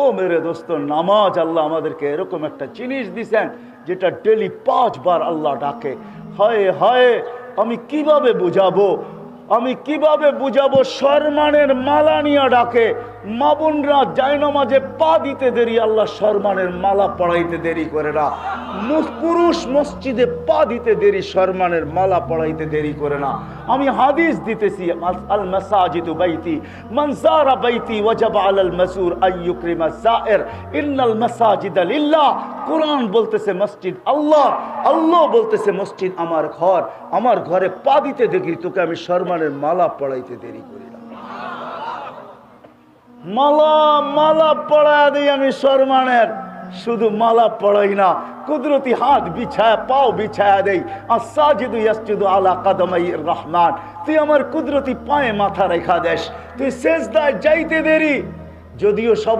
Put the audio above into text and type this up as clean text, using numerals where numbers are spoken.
ও মেরে দোস্ত, নামাজ আল্লাহ আমাদেরকে এরকম একটা জিনিস দিছেন যেটা ডেলি 5 বার আল্লাহ ডাকে। হায় হায়, আমি কিভাবে বুঝাবো, আমি কিভাবে বুঝাবো? সম্মানের মালা নিয়ে ডাকে। মা বোনরা জায়নামাজে পা দিতে দেরি, আল্লাহ সম্মানের মালা পড়াইতে দেরি করে না। পুরুষ মসজিদে পা দিতে দেরি, সম্মানের মালা পড়াইতে দেরি করে না। আমি হাদিস দিতেছি, আল মাসাজিদু বাইতি মান যারা বাইতি ওয়াজাবা আলাল মাসুর আইয়ুকরিমা যায়ের ইন্নাল মাসাজিদা লিল্লাহ। কোরআন বলতেছে মসজিদ আল্লাহ, আল্লাহ বলতেছে মসজিদ আমার ঘর। আমার ঘরে পা দিতে দেখি, তোকে আমি সম্মানের মালা পড়াইতে দেরি করি না। মালা পড়ায় দিই আমি সম্মানের, শুধু মালা পড়াই না, কুদরতি হাত বিছায়, পাও বিছায়া দেই। আস-সাজিদু ইয়াসজুদু আলা কাদামাইর রহমান। তুই আমার কুদরতি পায়ে মাথা রেখা দেস, তুই সেজদায় যাইতে দেরি, যদিও সব